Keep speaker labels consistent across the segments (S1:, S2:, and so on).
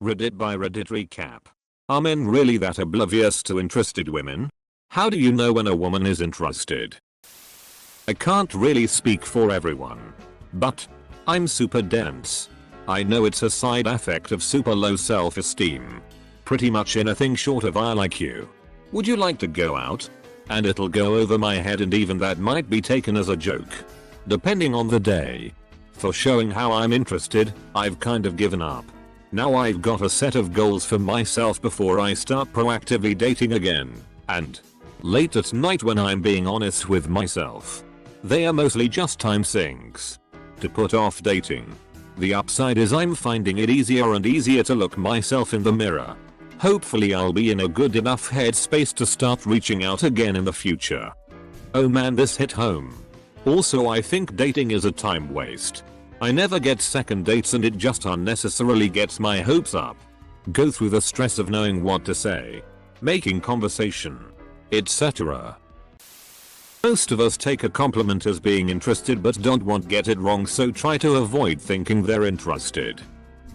S1: Reddit by Reddit recap. Are men really that oblivious to interested women? How do you know when a woman is interested? I can't really speak for everyone, but I'm super dense. I know it's a side effect of super low self-esteem. Pretty much anything short of I like you. Would you like to go out? And it'll go over my head, and even that might be taken as a joke. Depending on the day. For showing how I'm interested, I've kind of given up. Now I've got a set of goals for myself before I start proactively dating again. And late at night when I'm being honest with myself. They are mostly just time sinks. To put off dating. The upside is I'm finding it easier and easier to look myself in the mirror. Hopefully I'll be in a good enough headspace to start reaching out again in the future. Oh man, this hit home. Also, I think dating is a time waste. I never get second dates and it just unnecessarily gets my hopes up. Go through the stress of knowing what to say, making conversation, etc. Most of us take a compliment as being interested but don't want to get it wrong, so try to avoid thinking they're interested.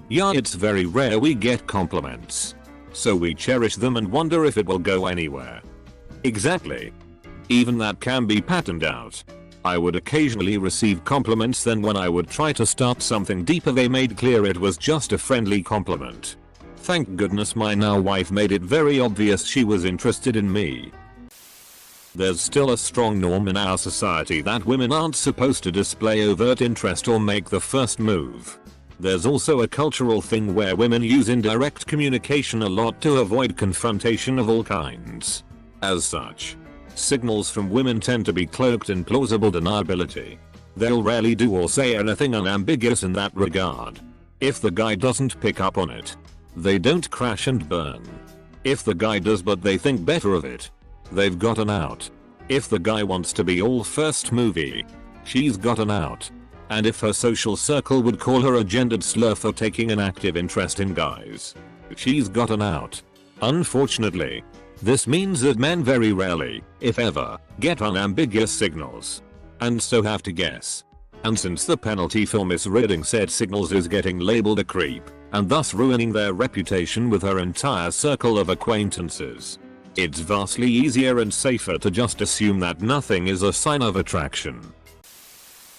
S1: Yeah, it's very rare we get compliments. So we cherish them and wonder if it will go anywhere. Exactly. Even that can be patterned out. I would occasionally receive compliments, then when I would try to start something deeper they made clear it was just a friendly compliment. Thank goodness my now wife made it very obvious she was interested in me. There's still a strong norm in our society that women aren't supposed to display overt interest or make the first move. There's also a cultural thing where women use indirect communication a lot to avoid confrontation of all kinds. As such, signals from women tend to be cloaked in plausible deniability. They'll rarely do or say anything unambiguous in that regard. If the guy doesn't pick up on it, they don't crash and burn. If the guy does but they think better of it, they've got an out. If the guy wants to be all first movie, she's got an out. And if her social circle would call her a gendered slur for taking an active interest in guys, she's got an out. Unfortunately, this means that men very rarely, if ever, get unambiguous signals. And so have to guess. And since the penalty for misreading said signals is getting labeled a creep, and thus ruining their reputation with her entire circle of acquaintances, it's vastly easier and safer to just assume that nothing is a sign of attraction.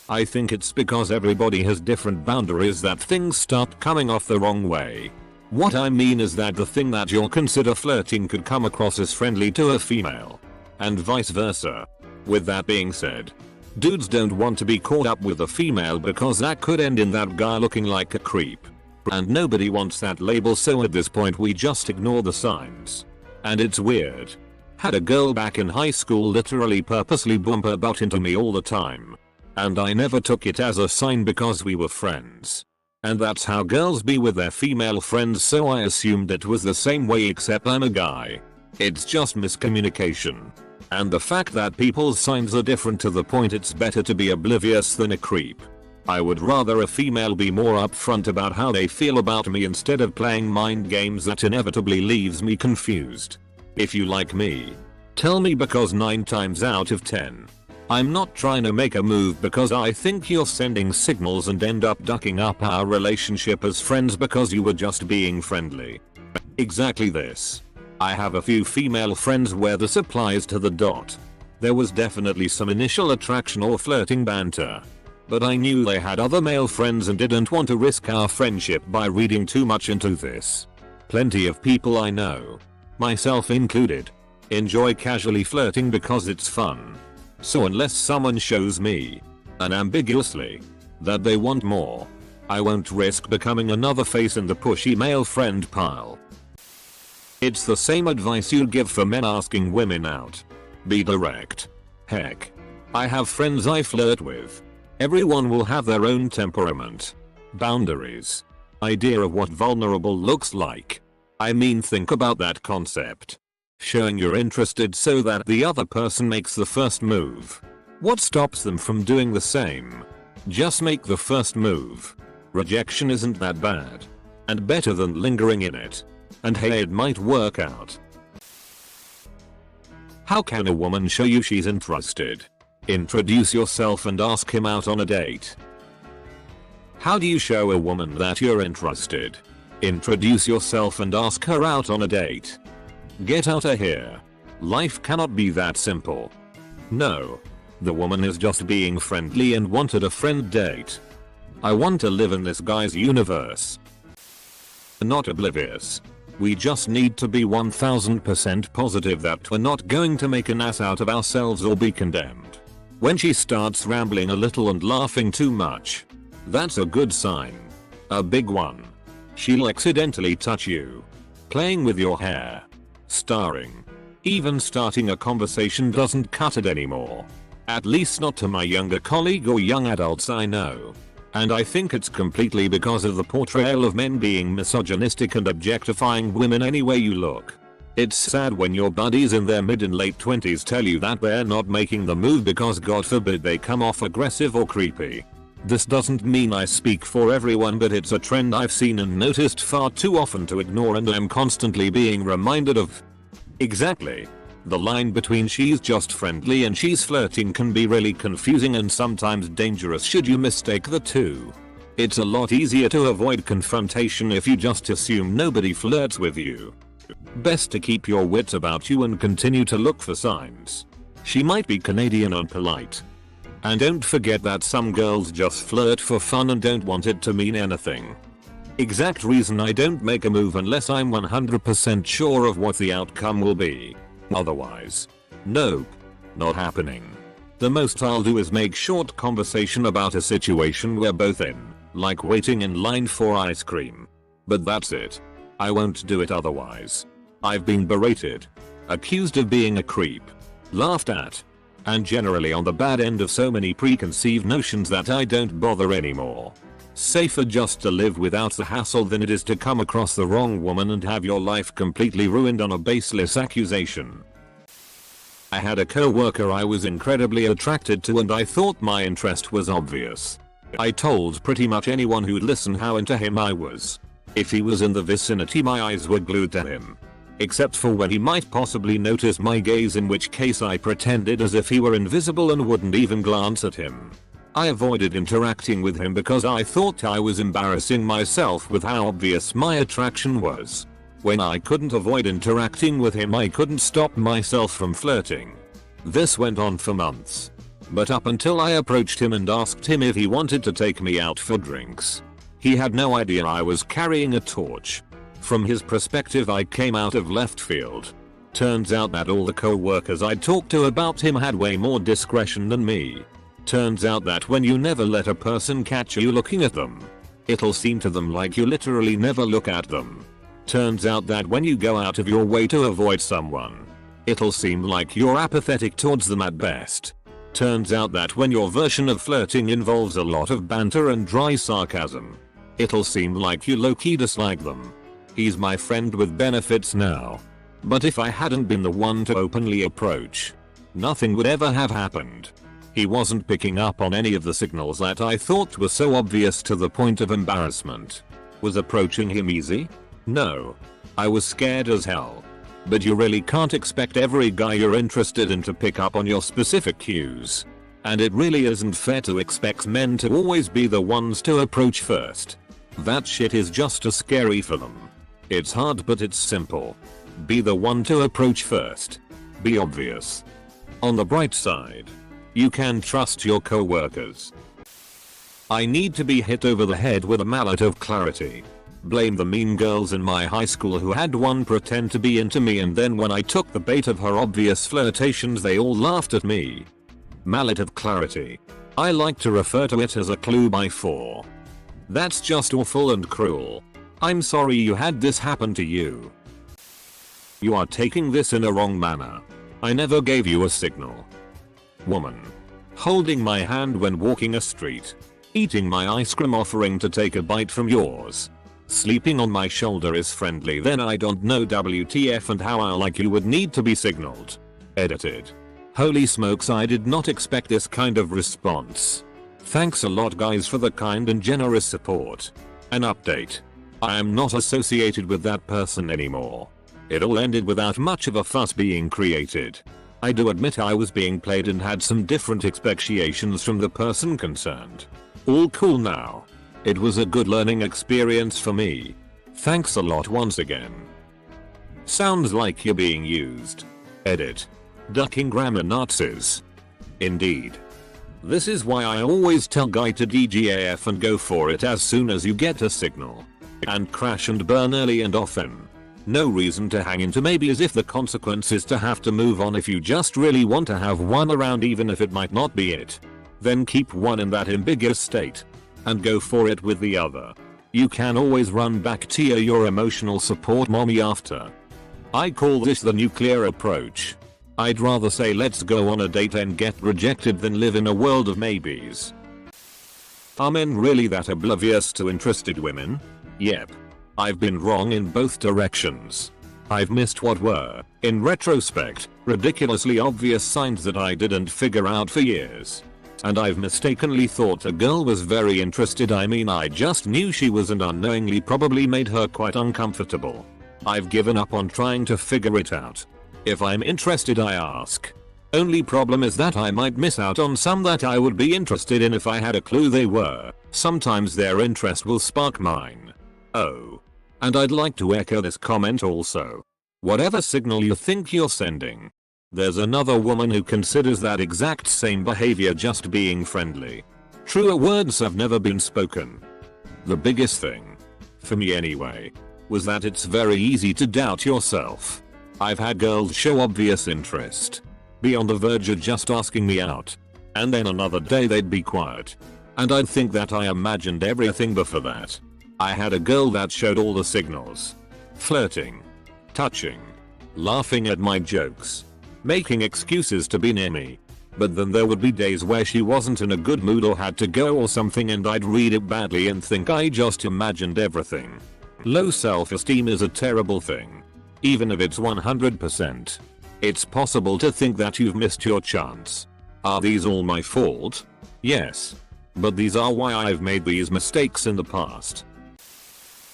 S1: I think it's because everybody has different boundaries that things start coming off the wrong way. What I mean is that the thing that you'll consider flirting could come across as friendly to a female. And vice versa. With that being said, dudes don't want to be caught up with a female because that could end in that guy looking like a creep. And nobody wants that label, so at this point we just ignore the signs. And it's weird. Had a girl back in high school literally purposely bump her butt into me all the time. And I never took it as a sign because we were friends. And that's how girls be with their female friends, so I assumed it was the same way, except I'm a guy. It's just miscommunication. And the fact that people's signs are different to the point it's better to be oblivious than a creep. I would rather a female be more upfront about how they feel about me instead of playing mind games that inevitably leaves me confused. If you like me, tell me, because 9 times out of 10, I'm not trying to make a move because I think you're sending signals and end up ducking up our relationship as friends because you were just being friendly. Exactly this. I have a few female friends where this applies to the dot. There was definitely some initial attraction or flirting banter. But I knew they had other male friends and didn't want to risk our friendship by reading too much into this. Plenty of people I know, myself included, enjoy casually flirting because it's fun. So unless someone shows me, unambiguously, that they want more, I won't risk becoming another face in the pushy male friend pile. It's the same advice you'd give for men asking women out. Be direct. Heck, I have friends I flirt with. Everyone will have their own temperament, boundaries, idea of what vulnerable looks like. I mean, think about that concept. Showing you're interested so that the other person makes the first move. What stops them from doing the same? Just make the first move. Rejection isn't that bad. And better than lingering in it. And hey, it might work out. How can a woman show you she's interested? Introduce yourself and ask him out on a date. How do you show a woman that you're interested? Introduce yourself and ask her out on a date. Get out of here. Life cannot be that simple. No. The woman is just being friendly and wanted a friend date. I want to live in this guy's universe. Not oblivious. We just need to be 1000% positive that we're not going to make an ass out of ourselves or be condemned. When she starts rambling a little and laughing too much, that's a good sign. A big one. She'll accidentally touch you. Playing with your hair. Starring. Even starting a conversation doesn't cut it anymore. At least not to my younger colleague or young adults I know. And I think it's completely because of the portrayal of men being misogynistic and objectifying women any way you look. It's sad when your buddies in their mid and late 20s tell you that they're not making the move because God forbid they come off aggressive or creepy. This doesn't mean I speak for everyone, but it's a trend I've seen and noticed far too often to ignore, and I'm constantly being reminded of. Exactly. The line between she's just friendly and she's flirting can be really confusing and sometimes dangerous should you mistake the two. It's a lot easier to avoid confrontation if you just assume nobody flirts with you. Best to keep your wits about you and continue to look for signs. She might be Canadian and polite. And don't forget that some girls just flirt for fun and don't want it to mean anything. Exact reason I don't make a move unless I'm 100% sure of what the outcome will be. Otherwise, nope, not happening. The most I'll do is make short conversation about a situation we're both in, like waiting in line for ice cream. But that's it. I won't do it otherwise. I've been berated, accused of being a creep, laughed at, and generally on the bad end of so many preconceived notions that I don't bother anymore. Safer just to live without the hassle than it is to come across the wrong woman and have your life completely ruined on a baseless accusation. I had a co-worker I was incredibly attracted to and I thought my interest was obvious. I told pretty much anyone who'd listen how into him I was. If he was in the vicinity my eyes were glued to him. Except for when he might possibly notice my gaze, in which case I pretended as if he were invisible and wouldn't even glance at him. I avoided interacting with him because I thought I was embarrassing myself with how obvious my attraction was. When I couldn't avoid interacting with him, I couldn't stop myself from flirting. This went on for months. But up until I approached him and asked him if he wanted to take me out for drinks. He had no idea I was carrying a torch. From his perspective I came out of left field. Turns out that all the co-workers I talked to about him had way more discretion than me. Turns out that when you never let a person catch you looking at them, it'll seem to them like you literally never look at them. Turns out that when you go out of your way to avoid someone, it'll seem like you're apathetic towards them at best. Turns out that when your version of flirting involves a lot of banter and dry sarcasm, it'll seem like you low-key dislike them. He's my friend with benefits now. But if I hadn't been the one to openly approach, nothing would ever have happened. He wasn't picking up on any of the signals that I thought were so obvious to the point of embarrassment. Was approaching him easy? No. I was scared as hell. But you really can't expect every guy you're interested in to pick up on your specific cues. And it really isn't fair to expect men to always be the ones to approach first. That shit is just as scary for them. It's hard, but it's simple. Be the one to approach first. Be obvious. On the bright side, you can trust your co-workers. I need to be hit over the head with a mallet of clarity. Blame the mean girls in my high school who had one pretend to be into me, and then when I took the bait of her obvious flirtations they all laughed at me. Mallet of clarity. I like to refer to it as a clue by 4. That's just awful and cruel. I'm sorry you had this happen to you. You are taking this in a wrong manner. I never gave you a signal. Woman. Holding my hand when walking a street. Eating my ice cream, offering to take a bite from yours. Sleeping on my shoulder is friendly, then I don't know WTF and how I like you would need to be signaled. Edited. Holy smokes, I did not expect this kind of response. Thanks a lot guys for the kind and generous support. An update. I am not associated with that person anymore. It all ended without much of a fuss being created. I do admit I was being played and had some different expectations from the person concerned. All cool now. It was a good learning experience for me. Thanks a lot once again. Sounds like you're being used. Edit. Ducking grammar Nazis. Indeed. This is why I always tell guy to DGAF and go for it as soon as you get a signal. And crash and burn early and often. No reason to hang into maybes if the consequence is to have to move on if you just really want to have one around even if it might not be it. Then keep one in that ambiguous state. And go for it with the other. You can always run back to your emotional support mommy after. I call this the nuclear approach. I'd rather say let's go on a date and get rejected than live in a world of maybes. Are men really that oblivious to interested women? Yep. I've been wrong in both directions. I've missed what were, in retrospect, ridiculously obvious signs that I didn't figure out for years. And I've mistakenly thought a girl was very interested. I just knew she was and unknowingly probably made her quite uncomfortable. I've given up on trying to figure it out. If I'm interested I ask. Only problem is that I might miss out on some that I would be interested in if I had a clue they were. Sometimes their interest will spark mine. Oh. And I'd like to echo this comment also. Whatever signal you think you're sending. There's another woman who considers that exact same behavior just being friendly. Truer words have never been spoken. The biggest thing, for me anyway, was that it's very easy to doubt yourself. I've had girls show obvious interest. Be on the verge of just asking me out. And then another day they'd be quiet. And I'd think that I imagined everything before that. I had a girl that showed all the signals. Flirting. Touching. Laughing at my jokes. Making excuses to be near me. But then there would be days where she wasn't in a good mood or had to go or something and I'd read it badly and think I just imagined everything. Low self-esteem is a terrible thing. Even if it's 100%. It's possible to think that you've missed your chance. Are these all my fault? Yes. But these are why I've made these mistakes in the past.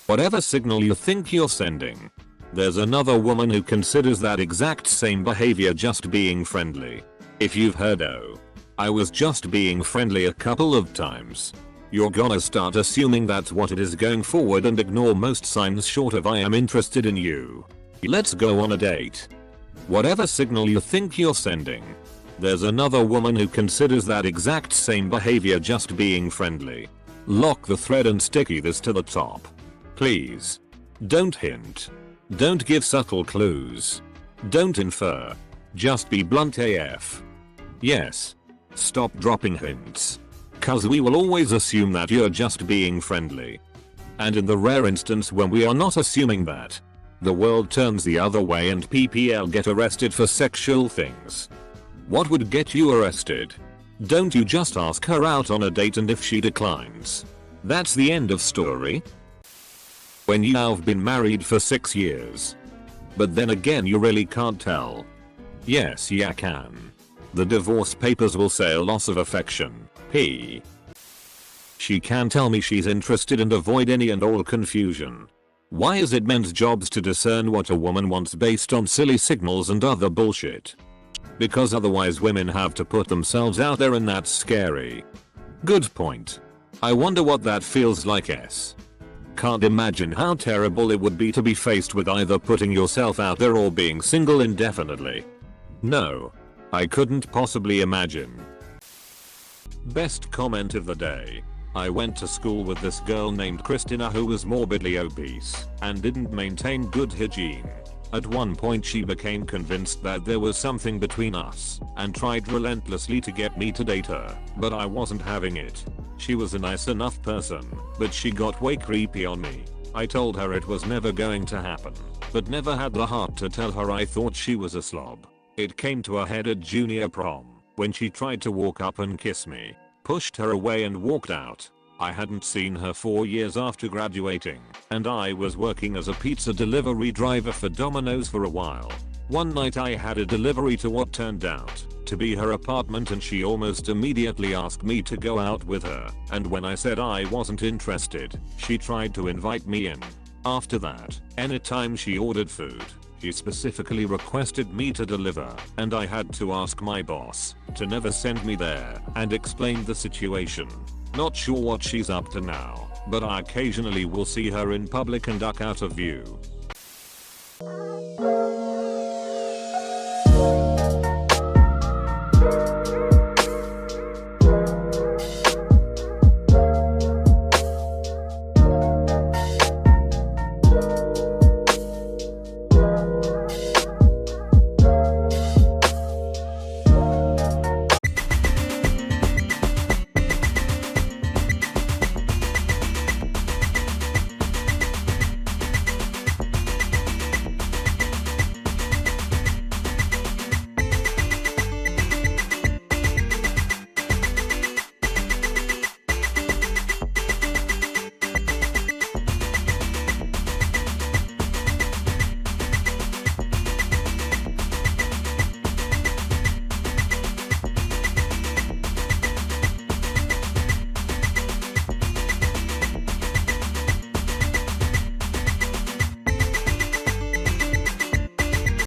S1: Whatever signal you think you're sending. There's another woman who considers that exact same behavior just being friendly. If you've heard "oh, I was just being friendly" a couple of times, you're gonna start assuming that's what it is going forward and ignore most signs short of "I am interested in you. Let's go on a date." Whatever signal you think you're sending. There's another woman who considers that exact same behavior just being friendly. Lock the thread and sticky this to the top. Please. Don't hint. Don't give subtle clues. Don't infer. Just be blunt AF. Yes. Stop dropping hints. Cause we will always assume that you're just being friendly. And in the rare instance when we are not assuming that, the world turns the other way and PPL get arrested for sexual things. What would get you arrested? Don't you just ask her out on a date and if she declines, that's the end of story? When you've been married for 6 years. But then again you really can't tell. Yes, you can. The divorce papers will say a loss of affection. P. She can tell me she's interested and avoid any and all confusion. Why is it men's jobs to discern what a woman wants based on silly signals and other bullshit? Because otherwise women have to put themselves out there and that's scary. Good point. I wonder what that feels like. Can't imagine how terrible it would be to be faced with either putting yourself out there or being single indefinitely. No. I couldn't possibly imagine. Best comment of the day. I went to school with this girl named Christina who was morbidly obese and didn't maintain good hygiene. At one point she became convinced that there was something between us and tried relentlessly to get me to date her, but I wasn't having it. She was a nice enough person, but she got way creepy on me. I told her it was never going to happen, but never had the heart to tell her I thought she was a slob. It came to a head at junior prom, when she tried to walk up and kiss me, pushed her away and walked out. I hadn't seen her 4 years after graduating, and I was working as a pizza delivery driver for Domino's for a while. One night I had a delivery to what turned out to be her apartment and she almost immediately asked me to go out with her, and when I said I wasn't interested, she tried to invite me in. After that, anytime she ordered food, she specifically requested me to deliver, and I had to ask my boss to never send me there and explained the situation. Not sure what she's up to now, but I occasionally will see her in public and duck out of view.